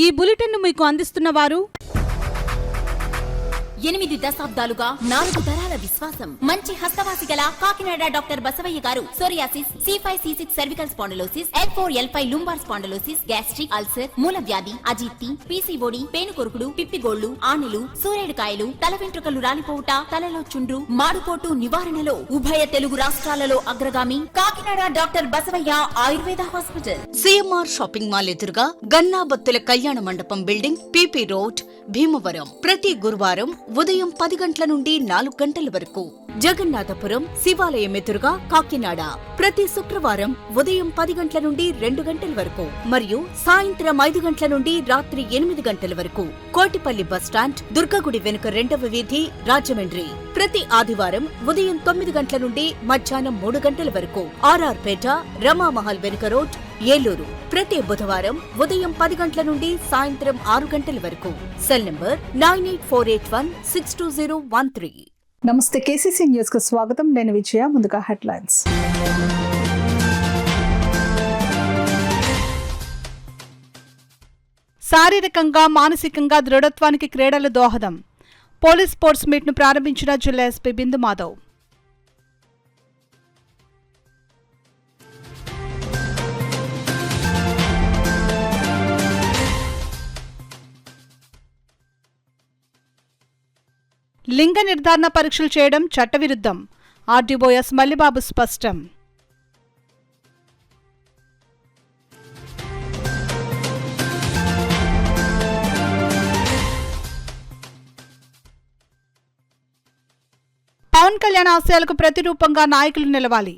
ఈ బులెటిన్ మీకు అందిస్తున్న వారు 8 దశాబ్దాలుగా 4 తరాల విశ్వాసం. మంచి హస్తవాసి గల కాకినాడ డాక్టర్ బసవయ్య గారు psoriasis, C5C6 cervical spondylosis, L4L5 lumbar spondylosis, gastric ulcer, మూల వ్యాధి, అజీర్తి, పీసీఓడి, పేనుకొరుకుడు, పిప్పిగోళ్లు, ఆనెలు, సూరేడుకాయలు, తల వెంట్రుకలు రాలిపోవుట, తలలో చుండ్రు, మాడుపోటు నివారణలో ఉభయ తెలుగు రాష్ట్రాలలో అగ్రగామి Kakinada doctor Basavaiah Ayurveda hospital. CMR shopping mall ఎదురుగా గన్నాబత్తుల కళ్యాణ మండపం బిల్డింగ్, పిపి రోడ్, భీమవరం. ప్రతి గురువారం ఉదయం 10 గంటల నుండి 4 గంటల వరకు. జగన్నాథపురం శివాలయం ఎదురుగా కాకినాడ ప్రతి శుక్రవారం ఉదయం 10 గంటల నుండి 2 గంటల వరకు మరియు సాయంత్రం 5 గంటల నుండి రాత్రి 8 గంటల వరకు. కోటిపల్లి బస్టాండ్, దుర్గగుడి వెనుక 2వ వీధి, రాజమండ్రి. ప్రతి ఆదివారం ఉదయం 9 గంటల నుండి మధ్యాహ్నం 3 గంటల వరకు. ఆర్ఆర్ పేట, రమామహల్ వెనుక రోడ్, ఏలూరు. ప్రతి బుధవారం ఉదయం 10 గంటల నుండి సాయంత్రం 6 గంటల వరకు. Cell number 9848162013. నమస్తే, కేసీసీ న్యూస్ కు స్వాగతం. నేను విజయ. ముందుగా హెడ్లైన్స్. శారీరకంగా మానసికంగా దృఢత్వానికి క్రీడలు దోహదం. పోలీస్ స్పోర్ట్స్ మీట్ ను ప్రారంభించిన జిల్లా ఎస్పీ బిందు మాధవ్. లింగ నిర్ధారణ పరీక్షలు చేయడం చట్టవిరుద్ధం. ఆర్డీఓ ఎస్ మల్లిబాబు స్పష్టం. పవన్ కళ్యాణ్ ఆశయాలకు ప్రతిరూపంగా నాయకులు నిలవాలి.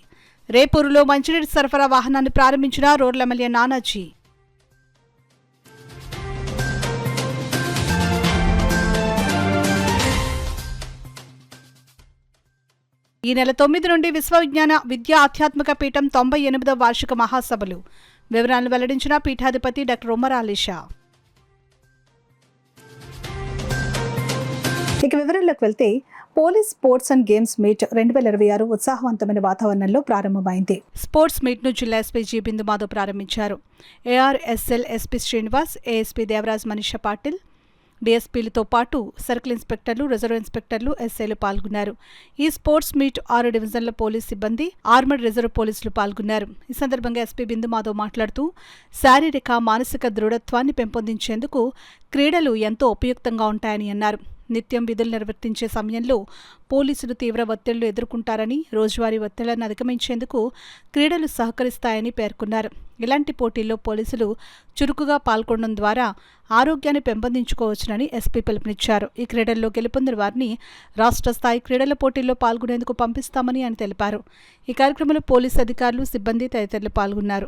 రేపూరులో మంచినీటి సరఫరా వాహనాన్ని ప్రారంభించిన రోడ్ల ఎమ్మెల్యే నానాజీ. ఈ నెల 9 నుండి విశ్వవిజ్ఞాన విద్యా ఆధ్యాత్మిక పీఠం 98వ వార్షిక మహాసభలు. వివరాలను వెల్లడించిన పీఠాధిపతి డాక్టర్ ఉమర్ అలీషా. ఇక వివరాల్లోకి వెళ్తే, police sports and games meet 2026 ఉత్సాహవంతమైన వాతావరణంలో ప్రారంభమైంది. స్పోర్ట్స్ మీట్ ను జిల్లా ఎస్పీ జి బిందు మాధవ్ ప్రారంభించారు. ఏఆర్ఎస్ఎల్ ఎస్పీ శ్రీనివాస్, ఏఎస్పీ దేవరాజ్, మనీషా పాటిల్, డీఎస్పీలతో పాటు సర్కిల్ ఇన్స్పెక్టర్లు, రిజర్వ్ ఇన్స్పెక్టర్లు, ఎస్ఐలు పాల్గొన్నారు. ఈ స్పోర్ట్స్ మీట్ 6 డివిజన్ల పోలీస్ సిబ్బంది, ఆర్మడ్ రిజర్వ్ పోలీసులు పాల్గొన్నారు. ఈ సందర్భంగా ఎస్పీ బిందు మాధవ్ మాట్లాడుతూ, శారీరక మానసిక దృఢత్వాన్ని పెంపొందించేందుకు క్రీడలు ఎంతో ఉపయుక్తంగా ఉంటాయని అన్నారు. నిత్యం విధులు నిర్వర్తించే సమయంలో పోలీసులు తీవ్ర ఒత్తిళ్లు ఎదుర్కొంటారని, రోజువారీ ఒత్తిళ్లను అధిగమించేందుకు క్రీడలు సహకరిస్తాయని పేర్కొన్నారు. ఇలాంటి పోటీల్లో పోలీసులు చురుకుగా పాల్గొనడం ద్వారా ఆరోగ్యాన్ని పెంపొందించుకోవచ్చునని ఎస్పీ పిలుపునిచ్చారు. ఈ క్రీడల్లో గెలుపొందిన వారిని రాష్ట్ర స్థాయి క్రీడల పోటీల్లో పాల్గొనేందుకు పంపిస్తామని ఆయన తెలిపారు. ఈ కార్యక్రమంలో పోలీసు అధికారులు, సిబ్బంది తదితరులు పాల్గొన్నారు.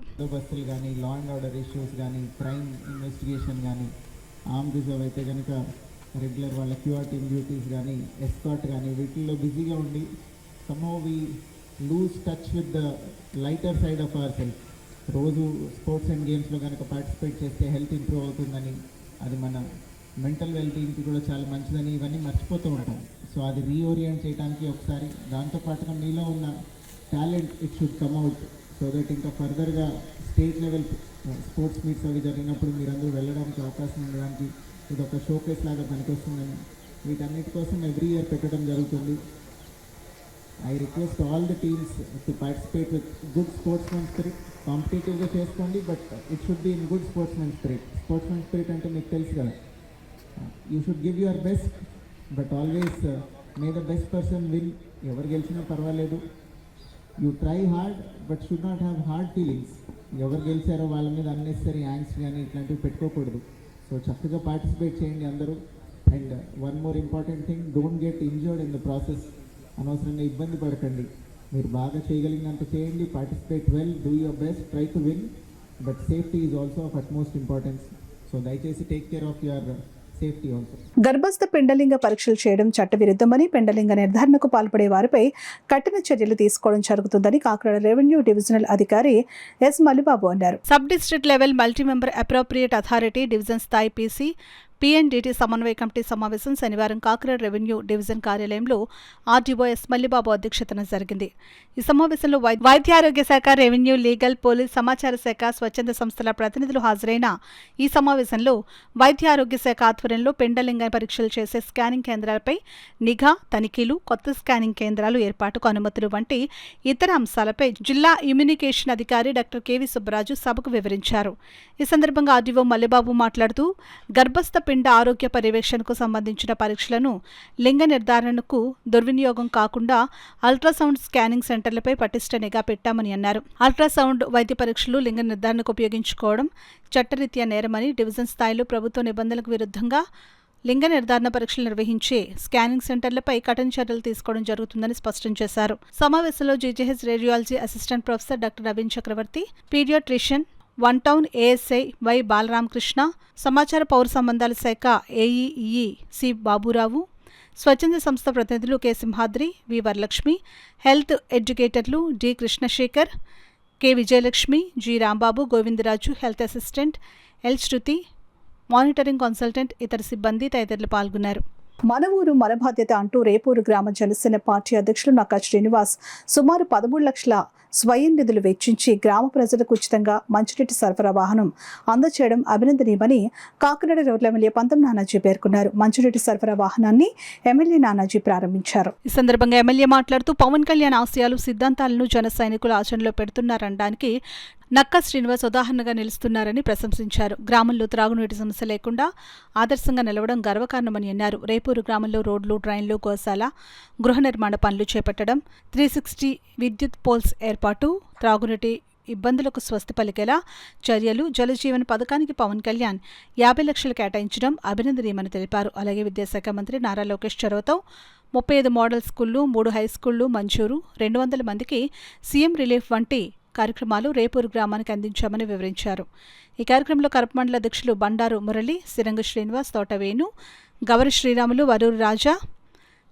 రెగ్యులర్ వాళ్ళ క్యూఆర్ టీమ్ డ్యూటీస్ కానీ, ఎస్కాట్ కానీ, వీటిల్లో బిజీగా ఉండి somehow we lose touch with the lighter side of our self. రోజు స్పోర్ట్స్ అండ్ గేమ్స్లో కనుక పార్టిసిపేట్ చేస్తే హెల్త్ ఇంప్రూవ్ అవుతుందని, అది మన మెంటల్ వెల్బీయింగ్కి కూడా చాలా మంచిదని, ఇవన్నీ మర్చిపోతూ ఉంటాం. సో అది రీఓరియంట్ చేయడానికి ఒకసారి, దాంతోపాటుగా మీలో ఉన్న talent it should come out, so that ఇంకా ఫర్దర్గా స్టేట్ లెవెల్ స్పోర్ట్స్ మీట్స్ అవి జరిగినప్పుడు మీరందరూ వెళ్ళడానికి అవకాశం ఉండడానికి ఇది ఒక షోకేస్ లాగా పనికొస్తుందని, వీటన్నిటి కోసం ఎవ్రీ ఇయర్ పెట్టడం జరుగుతుంది. I request all the teams to participate with good sportsmen spirit. కాంపిటేటివ్గా చేసుకోండి, but it should be in good sportsmen spirit. Sportsmen spirit అంటే మీకు తెలుసు కదా, you should give your best, but always may the best person win. ఎవరు గెలిచినా పర్వాలేదు. You try hard but should not have hard feelings. ఎవరు గెలిచారో వాళ్ళ మీద అన్నెసరీ యాంగ్స్ కానీ ఇట్లాంటివి పెట్టుకోకూడదు. సో చక్కగా పార్టిసిపేట్ చేయండి అందరూ. And one more important thing, don't get injured in the process. అనవసరంగా ఇబ్బంది పడకండి. మీరు బాగా చేయగలిగినంత చేయండి, participate well, do your best, try to win, but safety is also of utmost importance. So దయచేసి take care of your safety also. గర్భస్థ పిండలింగ పరీక్షలు చేయడం చట్టవిరుద్ధమని, పిండలింగ నిర్ధారణకు పాల్పడే వారిపై కఠిన చర్యలు తీసుకోవడం జరుగుతుందని కాకినాడ రెవెన్యూ డివిజనల్ అధికారి ఎస్ మల్లిబాబు అన్నారు. Sub district level multi member appropriate authority division స్థాయి పీసీ పిఎన్డిటి సమన్వయ కమిటీ సమావేశం శనివారం కాకినాడ రెవెన్యూ డివిజన్ కార్యాలయంలో ఆర్డీఓ ఎస్ మల్లిబాబు అధ్యక్షతన జరిగింది. ఈ సమావేశంలో వైద్యారోగ్య శాఖ, రెవెన్యూ, లీగల్, పోలీస్, సమాచార శాఖ, స్వచ్ఛంద సంస్థల ప్రతినిధులు హాజరైన ఈ సమావేశంలో వైద్యారోగ్య శాఖ ఆధ్వర్యంలో పిండలింగ పరీక్షలు చేసే స్కానింగ్ కేంద్రాలపై నిఘా, తనిఖీలు, కొత్త స్కానింగ్ కేంద్రాలు ఏర్పాటుకు అనుమతులు వంటి ఇతర అంశాలపై జిల్లా ఇమ్యూనికేషన్ అధికారి డాక్టర్ కెవి సుబ్బరాజు సభకు వివరించారు. ఈ సందర్భంగా ఆర్డీఓ మల్లిబాబు మాట్లాడుతూ గర్భస్థ పిండ ఆరోగ్య పర్యవేక్షణకు సంబంధించిన పరీక్షలను లింగ నిర్ధారణకు దుర్వినియోగం కాకుండా అల్ట్రాసౌండ్ స్కానింగ్ సెంటర్లపై పటిష్ట నిఘా పెట్టామని అన్నారు. అల్ట్రాసౌండ్ వైద్య పరీక్షలు లింగ నిర్ధారణకు ఉపయోగించుకోవడం చట్టరీత్యా నేరమని, డివిజన్ స్థాయిలో ప్రభుత్వ నిబంధనలకు విరుద్ధంగా లింగ నిర్ధారణ పరీక్షలు నిర్వహించే స్కానింగ్ సెంటర్లపై కఠిన చర్యలు తీసుకోవడం జరుగుతుందని స్పష్టం చేశారు. సమావేశంలో GGH radiology assistant professor doctor Naveen Chakravarthi, pediatrician, one town ASI Y Balaramakrishna, సమాచార పౌర సంబంధాల శాఖ ఏఈఈ సి బాబురావు, స్వచ్ఛంద సంస్థ ప్రతినిధులు K Simhadri, V Varalakshmi, health ఎడ్యుకేటర్లు D Krishnasekhar, K Vijayalakshmi, G Rambabu, Govindaraju, health assistant L Shruti, monitoring consultant, ఇతర సిబ్బంది తదితరులు పాల్గొన్నారు. మన ఊరు మన బాధ్యత అంటూ రేపూరు గ్రామ జనసేన పార్టీ అధ్యక్షులు నక్కా శ్రీనివాస్ సుమారు 13 లక్షల స్వయం నిధులు వెచ్చించి గ్రామ ప్రజలకు ఉచితంగా మంచినీటి సరఫరా వాహనం అందచేయడం అభినందనీయమని కాకినాడ రూరల్ ఎమ్మెల్యే పంతం నానాజీ పేర్కొన్నారు. మంచినీటి సరఫరా వాహనాన్ని ఎమ్మెల్యే నానాజీ ప్రారంభించారు. ఈ సందర్భంగా ఎమ్మెల్యే మాట్లాడుతూ పవన్ కళ్యాణ్ ఆశయాలు, సిద్ధాంతాలను జన సైనికులు ఆచరణలో పెడుతున్నారనడానికి నక్కా శ్రీనివాస్ ఉదాహరణగా నిలుస్తున్నారని ప్రశంసించారు. గ్రామంలో త్రాగునీటి సమస్య లేకుండా ఆదర్శంగా నిలవడం గర్వకారణమని అన్నారు. రేపూరు గ్రామంలో రోడ్లు, డ్రైన్లు, గోశాల, గృహ నిర్మాణ పనులు చేపట్టడం, 360 విద్యుత్ పోల్స్ ఏర్పాటు, త్రాగునీటి ఇబ్బందులకు స్వస్తి పలికేలా చర్యలు, జలజీవన్ పథకానికి పవన్ కళ్యాణ్ 50 లక్షలు కేటాయించడం అభినందనీయమని తెలిపారు. అలాగే విద్యాశాఖ మంత్రి నారా లోకేష్ చొరవతో 35 మోడల్ స్కూళ్లు, 3 హై స్కూళ్లు మంజూరు, 200 మందికి సీఎం రిలీఫ్ వంటి కార్యక్రమాలు రేపూరు గ్రామానికి అందించామని వివరించారు. ఈ కార్యక్రమంలో కరప మండల అధ్యక్షులు బండారు మురళి, సిరంగ శ్రీనివాస్, తోట వేణు, గవరి శ్రీరాములు, వరూరు రాజా,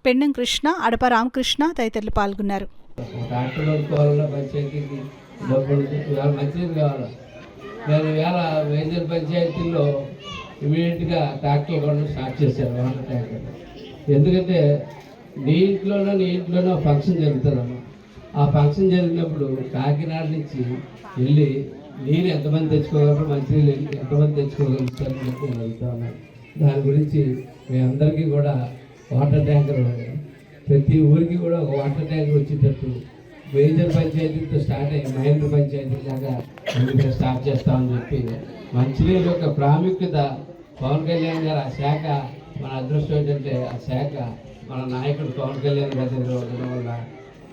పెండం కృష్ణ, అడప రామకృష్ణ తదితరులు పాల్గొన్నారు. పంచాయతీల్లో ఇమీడియట్గా ట్రాక్టర్ కొనడం స్టార్ట్ చేశారు. వాటర్ ట్యాంకర్ ఎందుకంటే నీ ఇంట్లోనో ఫంక్షన్ జరుగుతుందమ్మా. ఆ ఫంక్షన్ జరిగినప్పుడు కాకినాడ నుంచి వెళ్ళి నీరు ఎంతమంది తెచ్చుకోగలరు, మంచినీళ్ళు ఎంతమంది తెచ్చుకోగలుగుతారని చెప్పి నేను అడుగుతా ఉన్నాను. దాని గురించి మీ అందరికీ కూడా వాటర్ ట్యాంకర్, ప్రతి ఊరికి కూడా ఒక వాటర్ ట్యాంకర్ వచ్చేటట్టు మేజర్ పంచాయతీతో స్టార్ట్ అయ్యి మైనర్ పంచాయతీ లాగా అందుకే స్టార్ట్ చేస్తామని చెప్పి మంచినీరు యొక్క ప్రాముఖ్యత పవన్ కళ్యాణ్ గారు ఆ శాఖ మన అదృష్టం ఏంటంటే ఆ శాఖ మన నాయకుడు పవన్ కళ్యాణ్ గారి దగ్గర ఉండడం వల్ల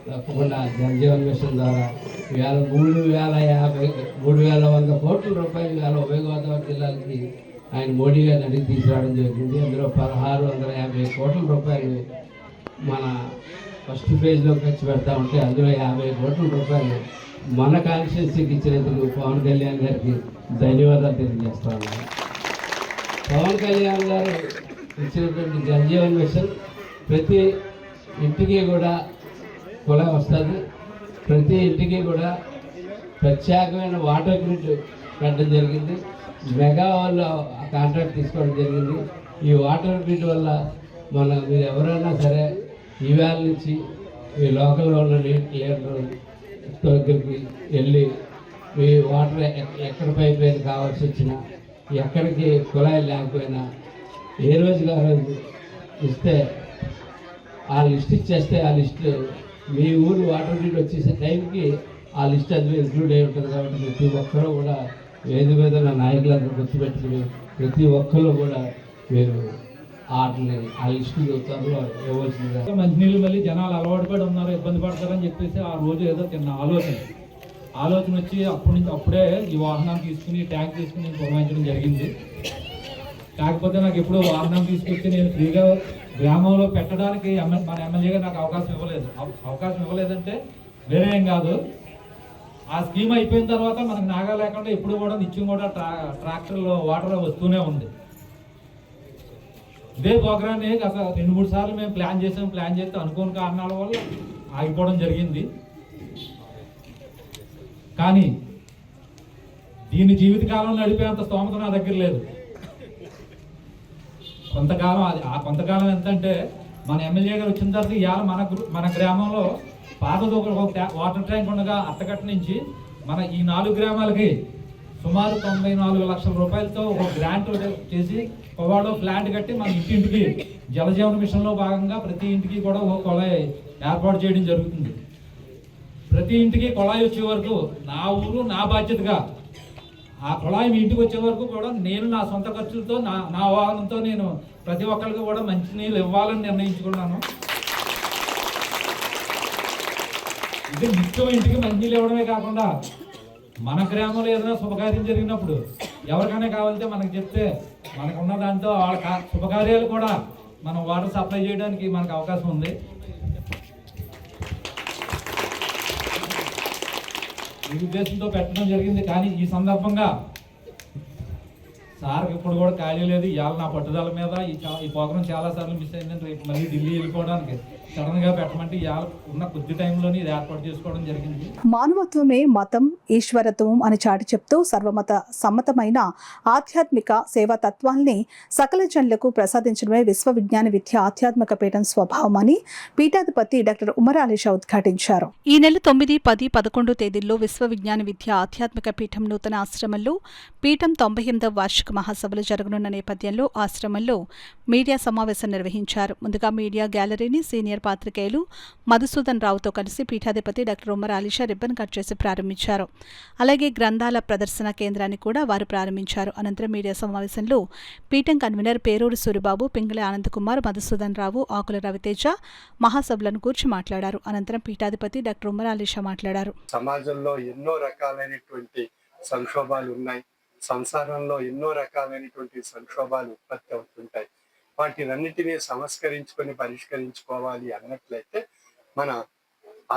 తప్పకుండా జలజీవన్ మిషన్ ద్వారా ఇవాళ 3,100 కోట్ల రూపాయలు ఇవాళ ఉభయ గోదావరి జిల్లాలకి ఆయన మోడీ గారిని అడిగి తీసుకురావడం జరిగింది. అందులో 1,650 కోట్ల రూపాయలు మన ఫస్ట్ ఫేజ్లో ఖర్చు పెడతా ఉంటే అందులో 50 కోట్ల రూపాయలు మన కాన్స్టిట్యున్సీకి ఇచ్చినందుకు పవన్ కళ్యాణ్ గారికి ధన్యవాదాలు తెలియజేస్తా ఉన్నాను. పవన్ కళ్యాణ్ గారు ఇచ్చినటువంటి జలజీవన్ మిషన్ ప్రతి ఇంటికి కూడా కుళాయి వస్తుంది, ప్రతి ఇంటికి కూడా ప్రత్యేకమైన వాటర్ గ్రిడ్ పెట్టడం జరిగింది. మెగా వాళ్ళు ఆ కాంట్రాక్ట్ తీసుకోవడం జరిగింది. ఈ వాటర్ గ్రిడ్ వల్ల మీరు ఎవరైనా సరే ఈవేళ నుంచి మీ లోకల్లో ఉన్న లీటర్ దగ్గరికి వెళ్ళి మీ వాటర్ ఎక్కడ పైప్ లైన్ కావాల్సి వచ్చినా, ఎక్కడికి కుళాయి లేకపోయినా ఏ రోజుగా రోజు ఇస్తే ఆ లిస్ట్ ఇచ్చేస్తే ఆ లిస్టు మీ ఊరు వాటర్ గ్రిడ్ వచ్చేసే టైంకి ఆ లిస్ట్ అందులో ఇంక్లూడ్ అయి ఉంటుంది. కాబట్టి ప్రతి ఒక్కరూ కూడా వేది మీద ఉన్న నాయకులందరూ గుర్తుపెట్టుకుని ప్రతి ఒక్కరు కూడా మీరు వాటిని ఆ లిస్టు త్వరలో ఇవ్వాల్సిందిగా. మంచినీళ్ళు మళ్ళీ జనాలు అలవాటు పడి ఉన్నారు, ఇబ్బంది పడతారని చెప్పేసి ఆ రోజు ఏదో చిన్న ఆలోచన వచ్చి అప్పుడే ఈ వాహనం తీసుకుని ట్యాంక్ తీసుకుని పురమాయించడం జరిగింది. కాకపోతే నాకు ఎప్పుడూ వాహనం తీసుకొచ్చి నేను ఫ్రీగా గ్రామంలో పెట్టడానికి మన ఎమ్మెల్యేగా నాకు అవకాశం ఇవ్వలేదంటే వేరే ఏం కాదు. ఆ స్కీమ్ అయిపోయిన తర్వాత మనకు నాగా లేకుండా ఎప్పుడు కూడా నిత్యం కూడా ట్రాక్టర్లో వాటర్ వస్తూనే ఉంది. ఇదే ప్రోగ్రామ్ని గత 2-3 సార్లు మేము ప్లాన్ చేస్తే అనుకోని కారణాల వల్ల ఆగిపోవడం జరిగింది. కానీ దీన్ని జీవితకాలం నడిపేంత స్తోమత నా దగ్గర లేదు. కొంతకాలం ఆ కొంతకాలం ఎంత అంటే మన ఎమ్మెల్యే గారు వచ్చిన తర్వాత ఇవాళ మన గ్రామంలో పాతది ఒక వాటర్ ట్యాంక్ ఉండగా అత్తగట్ట నుంచి మన ఈ 4 గ్రామాలకి సుమారు 94 లక్షల రూపాయలతో ఒక గ్రాంట్ చేసి కొవాడో ప్లాంట్ కట్టి మన ఇంటింటికి జలజీవన మిషన్లో భాగంగా ప్రతి ఇంటికి కూడా ఒక కొళాయి ఏర్పాటు చేయడం జరుగుతుంది. ప్రతి ఇంటికి కొళాయి వచ్చే వరకు నా ఊరు నా బాధ్యతగా ఆ కొళాయి మీ ఇంటికి వచ్చే వరకు కూడా నేను నా సొంత ఖర్చులతో నా వాహనంతో నేను ప్రతి ఒక్కరికి కూడా మంచినీళ్ళు ఇవ్వాలని నిర్ణయించుకున్నాను. ఇది నిత్యం ఇంటికి మంచినీళ్ళు ఇవ్వడమే కాకుండా మన గ్రామంలో ఏదైనా శుభకార్యం జరిగినప్పుడు ఎవరికైనా కావాలంటే మనకు చెప్తే మనకున్న దాంతో వాళ్ళ శుభకార్యాలు కూడా మనం వాటర్ సప్లై చేయడానికి మనకు అవకాశం ఉంది. ఈ ఉద్దేశంతో పెట్టడం జరిగింది. కానీ ఈ సందర్భంగా సార్కి ఇప్పుడు కూడా ఖాళీ లేదు. ఇవాళ నా పట్టుదల మీద ఈ ప్రోగ్రాం చాలాసార్లు మిస్ అయిందని రేపు మళ్ళీ ఢిల్లీ వెళ్ళిపోవడానికి సడన్గా పెట్టమంటే ఇవాళ ఉన్న కొద్ది టైంలోనే ఇది ఏర్పాటు చేసుకోవడం జరిగింది. మానవత్వమే మతం, ఈశ్వరత్వం అని చాటి చెప్తూ సర్వమత సమ్మతమైన ఆధ్యాత్మిక సేవా తత్వాల్ని సకల జనులకు ప్రసాదించడమే విశ్వ విజ్ఞాన విద్య ఆధ్యాత్మిక పీఠం స్వభావమని పీఠాధిపతి డాక్టర్ ఉమర్ అలీషా ఉద్ఘాటించారు. ఈ నెల 9, 10, 11 తేదీల్లో విశ్వ విజ్ఞాన విద్య ఆధ్యాత్మిక పీఠం నూతన ఆశ్రమంలో పీఠం 98వ వార్షిక మహాసభలు జరగనున్న నేపథ్యంలో ఆశ్రమంలో మీడియా సమావేశం నిర్వహించారు. ముందుగా మీడియా గ్యాలరీని సీనియర్ పాత్రికేయులు మధుసూదన్ రావుతో కలిసి పీఠాధిపతి doctor Umar Alisha ribbon cut చేసి ప్రారంభించారు. అలాగే గ్రంథాల ప్రదర్శన కేంద్రాన్ని కూడా వారు ప్రారంభించారు. అనంతరం మీడియా సమావేశంలో పీఠం కన్వీనర్ పేరూరు సూరిబాబు, పింగళి ఆనందకుమార్, మధుసూదన్ రావు, ఆకుల రవితేజ మహాసభలను కూర్చి మాట్లాడారు. అనంతరం పీఠాధిపతి డాక్టర్ ఉమర్ అలీషా మాట్లాడారు. సమాజంలో ఎన్నో రకాలైనటువంటి సంక్షోభాలు ఉన్నాయి. సంసారంలో ఎన్నో రకాలైనటువంటి సంక్షోభాలు ఉత్పత్తి అవుతుంటాయి. వాటినన్నిటినీ సంస్కరించుకొని పరిష్కరించుకోవాలి అన్నట్లయితే మన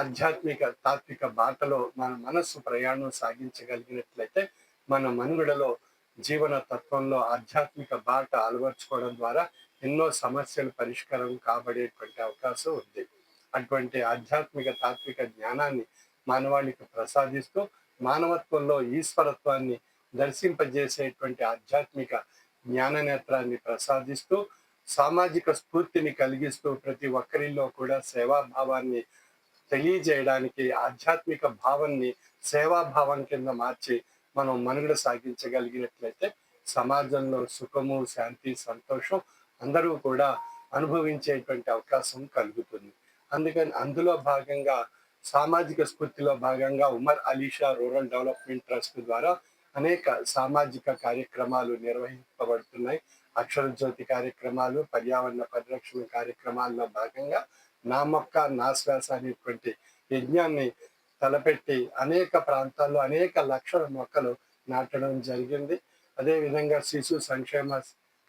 ఆధ్యాత్మిక తాత్విక బాటలో మన మనస్సు ప్రయాణం సాగించగలిగినట్లయితే మన మనుగడలో జీవన తత్వంలో ఆధ్యాత్మిక బాట అలవర్చుకోవడం ద్వారా ఎన్నో సమస్యలు పరిష్కారం కాబడేటువంటి అవకాశం ఉంది. అటువంటి ఆధ్యాత్మిక తాత్విక జ్ఞానాన్ని మానవాళికి ప్రసాదిస్తూ మానవత్వంలో ఈశ్వరత్వాన్ని దర్శింపజేసేటువంటి ఆధ్యాత్మిక జ్ఞాన నేత్రాన్ని ప్రసాదిస్తూ సామాజిక స్ఫూర్తిని కలిగిస్తూ ప్రతి ఒక్కరిలో కూడా సేవాభావాన్ని తెలియజేయడానికి ఆధ్యాత్మిక భావాన్ని సేవాభావం కింద మార్చి మనం మనుగడ సాగించగలిగినట్లయితే సమాజంలో సుఖము, శాంతి, సంతోషం అందరూ కూడా అనుభవించేటువంటి అవకాశం కలుగుతుంది. అందుకని అందులో భాగంగా సామాజిక స్ఫూర్తిలో భాగంగా Umar Alisha rural development trust ద్వారా అనేక సామాజిక కార్యక్రమాలు నిర్వహింపబడుతున్నాయి. అక్షర జ్యోతి కార్యక్రమాలు, పర్యావరణ పరిరక్షణ కార్యక్రమాల్లో భాగంగా నా మొక్క నా శ్వాస అనేటువంటి యజ్ఞాన్ని తలపెట్టి అనేక ప్రాంతాల్లో అనేక లక్షల మొక్కలు నాటడం జరిగింది. అదేవిధంగా శిశు సంక్షేమ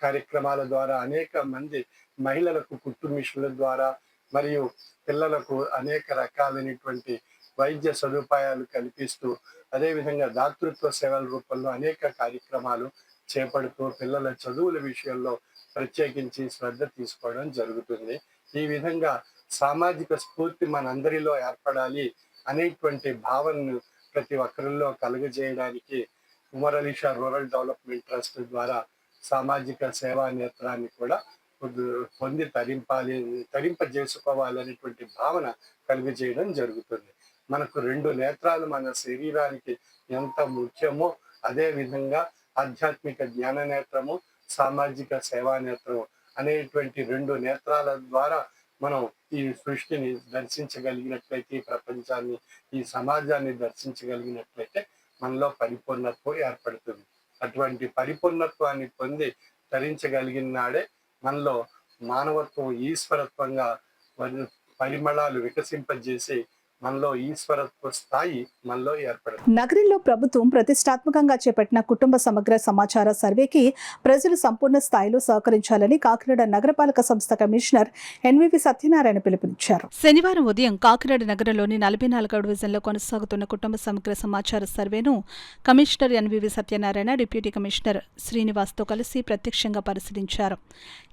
కార్యక్రమాల ద్వారా అనేక మంది మహిళలకు కుట్టు మిషన్ల ద్వారా మరియు పిల్లలకు అనేక రకాలైనటువంటి వైద్య సదుపాయాలు కల్పిస్తూ అదేవిధంగా దాతృత్వ సేవల రూపంలో అనేక కార్యక్రమాలు చేపడుతూ పిల్లల చదువుల విషయంలో ప్రత్యేకించి శ్రద్ధ తీసుకోవడం జరుగుతుంది. ఈ విధంగా సామాజిక స్ఫూర్తి మనందరిలో ఏర్పడాలి అనేటువంటి భావనను ప్రతి ఒక్కరిలో కలుగజేయడానికి Umar Alisha rural development trust ద్వారా సామాజిక సేవా నేత్రాన్ని కూడా పొంది తరింపజేసుకోవాలనేటువంటి భావన కలుగజేయడం జరుగుతుంది. మనకు 2 నేత్రాలు మన శరీరానికి ఎంత ముఖ్యమో అదే విధంగా ఆధ్యాత్మిక జ్ఞాన నేత్రము, సామాజిక సేవా నేత్రము అనేటువంటి 2 నేత్రాల ద్వారా మనం ఈ సృష్టిని దర్శించగలిగినట్లయితే, ఈ ప్రపంచాన్ని, ఈ సమాజాన్ని దర్శించగలిగినట్లయితే మనలో పరిపూర్ణత్వం ఏర్పడుతుంది. అటువంటి పరిపూర్ణత్వాన్ని పొంది తరించగలిగిన నాడే మనలో మానవత్వం ఈశ్వరత్వంగా పరిమళాలు వికసింపజేసి మనలో ఈశ్వరత్వ స్థాయి మనలో ఏర్పడుతుంది. నగరంలో ప్రభుత్వం ప్రతిష్టాత్మకంగా చేపట్టిన కుటుంబ సమగ్ర సమాచార సర్వేకి ప్రజలు సంపూర్ణ స్థాయిలో సహకరించాలని కాకినాడ నగరపాలక సంస్థ కమిషనర్ ఎన్వివి సత్యనారాయణ పిలుపునిచ్చారు. శనివారం ఉదయం కాకినాడ నగరంలోని 44వ డివిజన్లో కొనసాగుతున్న కుటుంబ సమగ్ర సమాచార సర్వేను commissioner NVV Satyanarayana deputy commissioner శ్రీనివాస్తో కలిసి ప్రత్యక్షంగా పరిశీలించారు.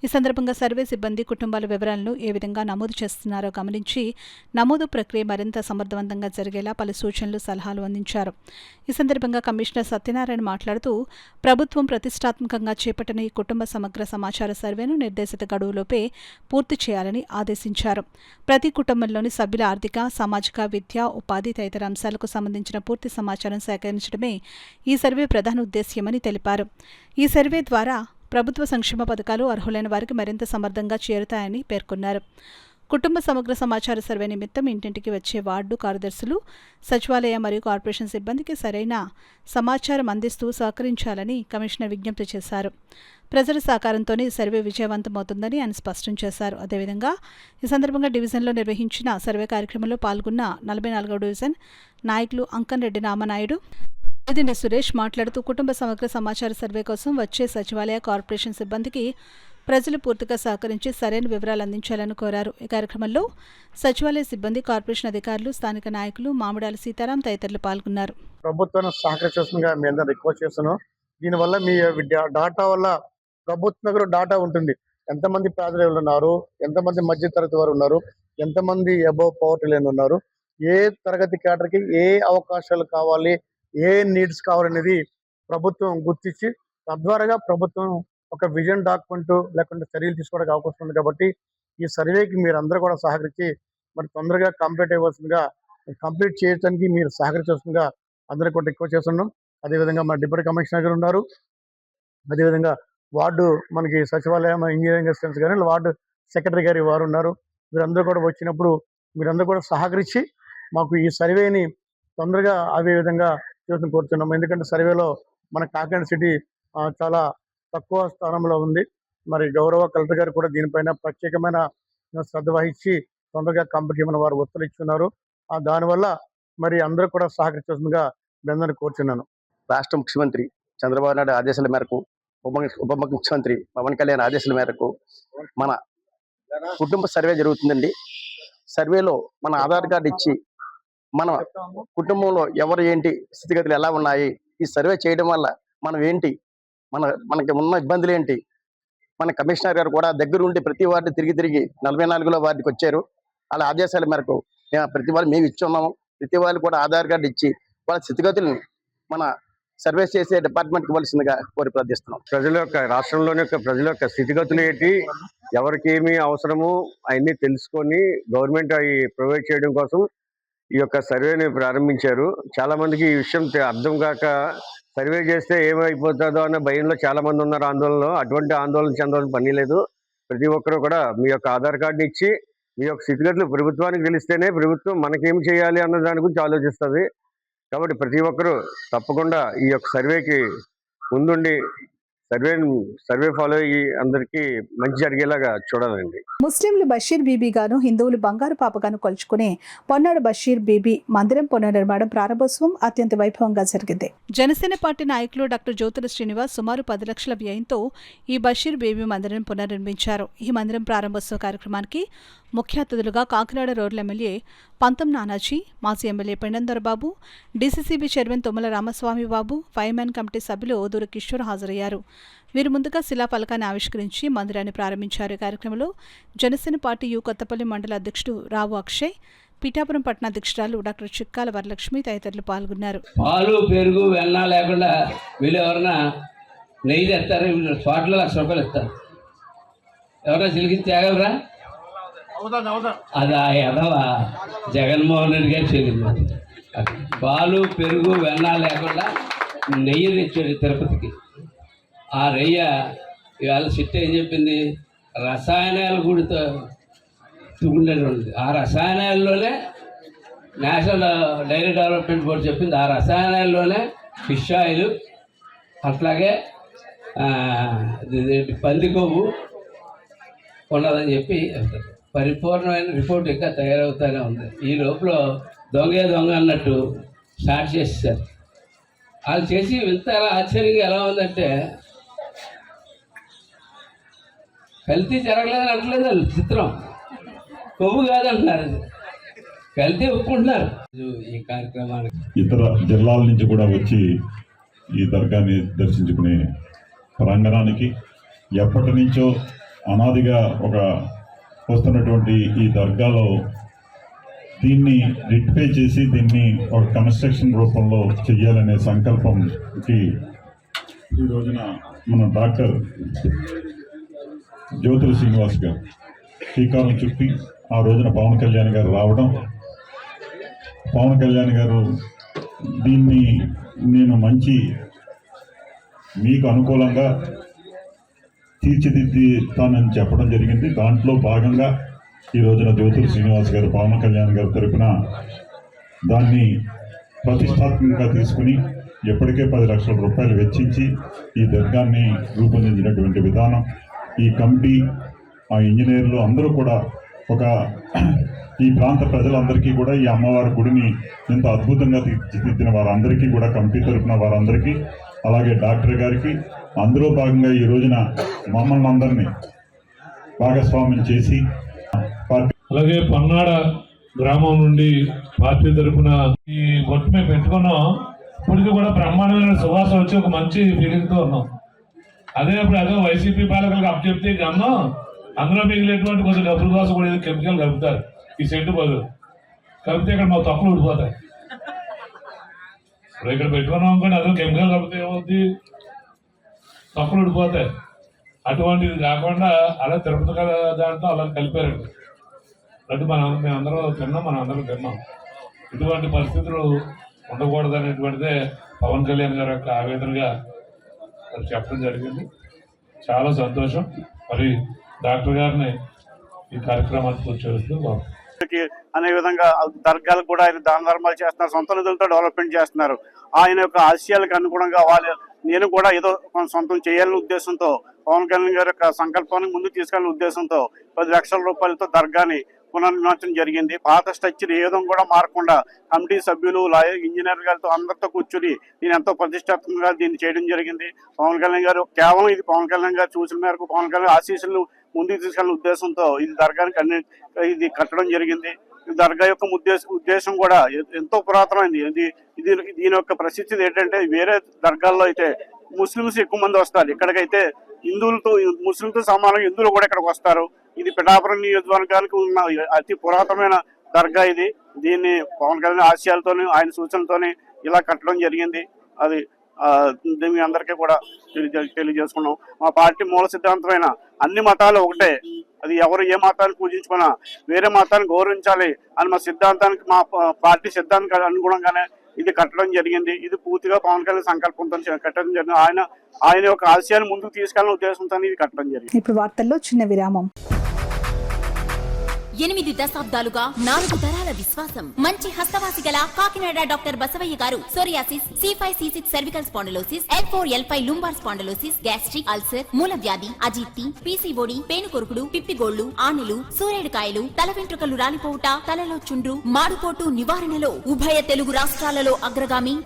ఈ సందర్భంగా సర్వే సిబ్బంది కుటుంబాల వివరాలను ఏ విధంగా నమోదు చేస్తున్నారో గమనించి నమోదు ప్రక్రియ మరింత సమర్థవంతంగా జరిగేలా పలు సూచనలు, సలహాలు అందించారు. ఈ సందర్భంగా కమిషనర్ సత్యనారాయణ మాట్లాడుతూ ప్రభుత్వం ప్రతిష్టాత్మకంగా చేపట్టిన ఈ కుటుంబ సమగ్ర సమాచార సర్వేను నిర్దేశిత గడువులోపే పూర్తి చేయాలని ఆదేశించారు. ప్రతి కుటుంబంలోని సభ్యుల ఆర్థిక, సామాజిక, విద్య, ఉపాధి తదితర అంశాలకు సంబంధించిన పూర్తి సమాచారం సేకరించడమే ఈ సర్వే ప్రధాన ఉద్దేశ్యమని తెలిపారు. ఈ సర్వే ద్వారా ప్రభుత్వ సంక్షేమ పథకాలు అర్హులైన వారికి మరింత సమర్థంగా చేరుతాయని పేర్కొన్నారు. కుటుంబ సమగ్ర సమాచార సర్వే నిమిత్తం ఇంటింటికి వచ్చే వార్డు కార్యదర్శులు, సచివాలయ మరియు కార్పొరేషన్ సిబ్బందికి సరైన సమాచారం అందిస్తూ సహకరించాలని కమిషనర్ విజ్ఞప్తి చేశారు. ప్రజల సహకారంతోనే ఈ సర్వే విజయవంతమవుతుందని ఆయన స్పష్టం చేశారు. అదేవిధంగా ఈ సందర్భంగా డివిజన్లో నిర్వహించిన సర్వే కార్యక్రమంలో పాల్గొన్న 44వ డివిజన్ నాయకులు అంకన్రెడ్డి రామనాయుడు, వేదిని సురేష్ మాట్లాడుతూ కుటుంబ సమగ్ర సమాచార సర్వే కోసం వచ్చే సచివాలయ, కార్పొరేషన్ సిబ్బందికి ప్రజలు పూర్తిగా సహకరించి సరైన వివరాలు అందించాలని కోరారు. ఈ కార్యక్రమంలో సచివాలయ సిబ్బంది, కార్పొరేషన్ అధికారులు, స్థానిక నాయకులు మామిడాల సీతారాం తదితరులు పాల్గొన్నారు. ప్రభుత్వాన్ని సహకరించాల్సిందిగా మీ అందరూ రిక్వెస్ట్ చేస్తున్నాను. దీనివల్ల మీ డాటా వల్ల ప్రభుత్వం దగ్గర డాటా ఉంటుంది. ఎంతమంది పేదలు ఉన్నారు, ఎంతమంది మధ్యతరగతి వారు ఉన్నారు, ఎంతమంది అబోవ్ పవర్టీ లైన్ ఉన్నారు, ఏ తరగతి కేటర్కి ఏ అవకాశాలు కావాలి, ఏ నీడ్స్ కావాలనేది ప్రభుత్వం గుర్తించి తద్వారా ప్రభుత్వం ఒక విజన్ డాక్యుమెంట్ లేకుంటే చర్యలు తీసుకోవడానికి అవకాశం ఉంది. కాబట్టి ఈ సర్వేకి మీరు అందరూ కూడా సహకరించి మరి తొందరగా కంప్లీట్ చేయడానికి మీరు సహకరించాల్సిందిగా అందరికీ కూడా రిక్వెస్ట్ చేస్తున్నాం. అదేవిధంగా మన డిప్యూటీ కమిషనర్ గారు ఉన్నారు, అదేవిధంగా వార్డు మనకి సచివాలయం ఇంజనీరింగ్ అసిస్టెంట్స్ కానీ వార్డు సెక్రటరీ గారి వారు ఉన్నారు. మీరందరూ కూడా వచ్చినప్పుడు మీరందరూ కూడా సహకరించి మాకు ఈ సర్వేని తొందరగా అదే విధంగా చూసి కోరుతున్నాము. ఎందుకంటే సర్వేలో మన కాకినాడ సిటీ చాలా తక్కువ స్థానంలో ఉంది. మరి గౌరవ కలెక్టర్ గారు కూడా దీనిపైన ప్రత్యేకమైన శ్రద్ధ వహించి తొందరగా కంప్లీట్ చేయమని వారు ఒత్తిడి ఇస్తున్నారు. దానివల్ల మరి అందరూ కూడా సహకరించాల్సిందిగా అందరినీ కోరుచున్నాను. రాష్ట్ర ముఖ్యమంత్రి చంద్రబాబు నాయుడు ఆదేశాల మేరకు, ఉప ముఖ్యమంత్రి పవన్ కళ్యాణ్ ఆదేశాల మేరకు మన కుటుంబ సర్వే జరుగుతుందండి. సర్వేలో మన ఆధార్ కార్డు ఇచ్చి మన కుటుంబంలో ఎవరు ఏంటి స్థితిగతులు ఎలా ఉన్నాయి, ఈ సర్వే చేయడం వల్ల మనం ఏంటి, మనకి ఉన్న ఇబ్బందులు ఏంటి, మన కమిషనర్ గారు కూడా దగ్గర ఉండి ప్రతి వార్డు తిరిగి 44వ వార్డుకి వచ్చారు. వాళ్ళ ఆదేశాల మేరకు ప్రతి వాళ్ళు మేము ఇచ్చి ఉన్నాము. ప్రతి వాళ్ళు కూడా ఆధార్ కార్డు ఇచ్చి వాళ్ళ స్థితిగతులను మన సర్వీస్ చేసే డిపార్ట్మెంట్కి ఇవ్వాల్సిందిగా కోరి ప్రార్థిస్తున్నాం. రాష్ట్రంలోని ప్రజల యొక్క స్థితిగతులు ఏంటి, ఎవరికి ఏమి అవసరము అవన్నీ తెలుసుకొని గవర్నమెంట్ అవి ప్రొవైడ్ చేయడం కోసం ఈ యొక్క సర్వేని ప్రారంభించారు. చాలా మందికి ఈ విషయం అర్థం కాక సర్వే చేస్తే ఏమైపోతుందో అన్న భయంలో చాలా మంది ఉన్నారు ఆందోళనలో. అటువంటి ఆందోళన చెందాల్సిన పని లేదు. ప్రతి ఒక్కరు కూడా మీ యొక్క ఆధార్ కార్డుని ఇచ్చి మీ యొక్క స్థితిగతులు ప్రభుత్వానికి తెలిస్తేనే ప్రభుత్వం మనకేం చేయాలి అన్న దాని గురించి ఆలోచిస్తుంది. కాబట్టి ప్రతి ఒక్కరూ తప్పకుండా ఈ యొక్క సర్వేకి ముందుండి సర్వే ఫాలో అయ్యి అందరికీ మంచి జరిగేలాగా చూడాలండి. ముస్లింలు బషీర్ బీబీ గాను, హిందువులు బంగారు పాపగాను కొలుచుకునే పొన్నాడు బషీర్ బీబీ మందిరం పునర్నిర్మాణం ప్రారంభోత్సవం అత్యంత వైభవంగా జరిగింది. జనసేన పార్టీ నాయకులు డాక్టర్ జ్యోతుల శ్రీనివాస్ సుమారు 10 లక్షల వ్యయంతో ఈ బషీర్ బీబీ మందిరం పునర్నిర్మించారు. ఈ మందిరం ప్రారంభోత్సవ కార్యక్రమానికి ముఖ్య అతిథులుగా కాకినాడ రూరల్ ఎమ్మెల్యే పంతం నానాజీ, మాజీ MLA Pendem Dorababu, DCCB chairman Tummala Ramaswamy Babu, fireman committee సభ్యులు ఓదూరు కిషోర్ హాజరయ్యారు. వీరు ముందుగా శిలాఫలకాన్ని ఆవిష్కరించి మందిరాన్ని ప్రారంభించారు. ఈ కార్యక్రమంలో జనసేన పార్టీ యు కొత్తపల్లి మండల అధ్యక్షుడు రావు అక్షయ్, పిఠాపురం పట్టణ అధ్యక్షురాలు డాక్టర్ చిక్కాల వరలక్ష్మి తదితరులు పాల్గొన్నారు. పాలు, పెరుగు, వెన్న లేకుండా వీళ్ళు ఎవరన్నా నెయ్యి తెస్తారు, వీళ్ళు చోట్ల ₹1,00,000 ఇస్తారు. ఎవరైనా చిలికించి తేగలరా? అది ఆ ఎదవ జగన్మోహన్ రెడ్డి గారు చెల్లింది. పాలు, పెరుగు, వెన్న లేకుండా నెయ్యి తెచ్చాడు తిరుపతికి. ఆ రయ్య ఇవాళ సిట్ ఏం చెప్పింది, రసాయనాలు కూడితో తుగుండేది. ఆ రసాయనాల్లోనే నేషనల్ డైరీ డెవలప్మెంట్ బోర్డు చెప్పింది, ఆ రసాయనాల్లోనే ఫిష్ ఆయిల్, అట్లాగే పంది కొవ్వు ఉన్నదని చెప్పి పరిపూర్ణమైన రిపోర్ట్ ఇంకా తయారవుతూనే ఉంది. ఈ లోపల దొంగ అన్నట్టు స్టార్ట్ చేసేసారు. వాళ్ళు చేసి ఇంత ఆశ్చర్యంగా ఎలా ఉందంటే, కల్తీ జరగలేదని అంటలేదు వాళ్ళు, చిత్రం కొవ్వు కాదంటున్నారు, కల్తీ ఒప్పుకుంటున్నారు. ఈ కార్యక్రమానికి ఇతర జిల్లాల నుంచి కూడా వచ్చి ఈ దర్గాని దర్శించుకునే ప్రాంగణానికి ఎప్పటి నుంచో అనాదిగా ఒక వస్తున్నటువంటి ఈ దర్గాలో దీన్ని రిట్ఫై చేసి దీన్ని ఒక కన్స్ట్రక్షన్ రూపంలో చెయ్యాలనే సంకల్పంకి ఈ రోజున మన డాక్టర్ జ్యోతుల శ్రీనివాస్ గారు శ్రీకారం చుట్టి ఆ రోజున పవన్ కళ్యాణ్ గారు రావడం, పవన్ కళ్యాణ్ గారు దీన్ని నేను మంచి మీకు అనుకూలంగా తీర్చిదిద్దుతానని చెప్పడం జరిగింది. దాంట్లో భాగంగా ఈ రోజున జ్యోతుల శ్రీనివాస్ గారు పవన్ కళ్యాణ్ గారి తరపున దాన్ని ప్రతిష్టాత్మకంగా తీసుకుని ఎప్పటికే 10 లక్షల రూపాయలు వెచ్చించి ఈ దర్గాన్ని రూపొందించినటువంటి విధానం, ఈ కమిటీ, ఆ ఇంజనీర్లు అందరూ కూడా ఒక ఈ ప్రాంత ప్రజలందరికీ కూడా ఈ అమ్మవారి గుడిని ఎంత అద్భుతంగా తీర్చిదిద్దిన వారందరికీ కూడా కమిటీ తరపున వారందరికీ, అలాగే డాక్టర్ గారికి, అందులో భాగంగా ఈ రోజున మమ్మల్ని అందరినీ భాగస్వామ్యం చేసి అలాగే పన్నాడ గ్రామం నుండి పార్టీ తరఫున ఈ బొట్టు మేము పెట్టుకున్నాం. ఇప్పటికీ కూడా బ్రహ్మాండమైన సువాసన వచ్చి ఒక మంచి ఫీలింగ్తో ఉన్నాం. అదే వైసీపీ పాలకులకు అప్పచెప్తే గమనం అందులో మిగిలినటువంటి కొంచెం డబ్బుల కోసం కూడా ఏదో కెమికల్ కలుపుతారు. ఈ సెంటు బదులు కలిపితే ఇక్కడ మా తప్పులు ఊడిపోతాయి. ఇప్పుడు ఇక్కడ పెట్టుకున్నాం అనుకోండి, అందులో కెమికల్ కలిపితే ఏమవుద్ది, తప్పులు ఊడిపోతాయి. అటువంటిది కాకుండా అలా తిరుపతి దాంట్లో అలా కలిపారండి. అంటే మేమందరం తిన్నాం, మనం అందరం తిన్నాం. ఇటువంటి పరిస్థితులు ఉండకూడదు అనేటువంటిదే పవన్ కళ్యాణ్ గారి యొక్క ఆవేదనగా చెప్పడం జరిగింది. చాలా సంతోషం. మరి డాక్టర్ గారిని ఈ కార్యక్రమానికి వచ్చేందుకు అనే విధంగా దర్గాలకు కూడా ఆయన దాన ధర్మాలు చేస్తున్నారు, సొంత నిధులతో డెవలప్మెంట్ చేస్తున్నారు. ఆయన యొక్క ఆశయాలకు అనుగుణంగా నేను కూడా ఏదో సొంతం చేయాలనే ఉద్దేశంతో పవన్ కళ్యాణ్ గారి యొక్క సంకల్పాన్ని ముందుకు తీసుకెళ్లే ఉద్దేశంతో 10 లక్షల రూపాయలతో దర్గాని పునర్నిర్మించడం జరిగింది. పాత స్ట్రక్చర్ ఏదో కూడా మారకుండా కమిటీ సభ్యులు, ఇంజనీర్ గారితో అందరితో కూర్చుని నేను ఎంతో ప్రతిష్టాత్మకంగా దీన్ని చేయడం జరిగింది. పవన్ కళ్యాణ్ గారు కేవలం ఇది పవన్ కళ్యాణ్ గారు చూసిన మేరకు పవన్ కళ్యాణ్ ఆశీస్సులను ముందుకు తీసుకెళ్లిన ఉద్దేశంతో ఇది దర్గాని ఇది కట్టడం జరిగింది. దర్గా యొక్క ఉద్దేశం కూడా ఎంతో పురాతనమైంది. దీని యొక్క ప్రసిద్ధి ఏంటంటే వేరే దర్గాల్లో అయితే ముస్లిమ్స్ ఎక్కువ మంది వస్తారు, ఇక్కడికైతే ముస్లింలతో సమానంగా హిందువులు కూడా ఇక్కడికి వస్తారు. ఇది పిఠాపురం నియోజకవర్గానికి ఉన్న అతి పురాతనమైన దర్గా ఇది. దీన్ని పవన్ కళ్యాణ్ ఆశయాలతోని ఆయన సూచనలతోని ఇలా కట్టడం జరిగింది. అది మీ అందరికీ కూడా తెలియజేసుకున్నాం. మా పార్టీ మూల సిద్ధాంతమైన అన్ని మతాలు ఒకటే, అది ఎవరు ఏ మతాన్ని పూజించుకున్నా వేరే మతాన్ని గౌరవించాలి అని మా సిద్ధాంతానికి, మా పార్టీ సిద్ధాంతానికి అనుగుణంగానే ఇది కట్టడం జరిగింది. ఇది పూర్తిగా పవన్ కళ్యాణ్ సంకల్పంతో కట్టడం జరిగింది. ఆయన యొక్క ఆశయాన్ని ముందుకు తీసుకెళ్లిన ఉద్దేశంతో ఇది కట్టడం జరిగింది. ఇప్పుడు వార్తల్లో చిన్న విరామం. 8 దశాబ్దాలుగా 4 తరాల విశ్వాసం. మంచి హస్తవాసి గల కాకినాడ డాక్టర్ బసవయ్య గారు psoriasis, C5, C6 cervical spondylosis, L4, L5 lumbar spondylosis, gastric ulcer, మూలవ్యాధి, అజీర్తి, PCOD, పేనుకొరుకుడు, పిప్పిగోళ్లు, ఆనెలు, సూరేడుకాయలు, తల వెంట్రుకలు రాలిపోవుట, తలలో చుండ్రు, మాడుపోటు నివారణలో ఉభయ తెలుగు రాష్ట్రాలలో అగ్రగామి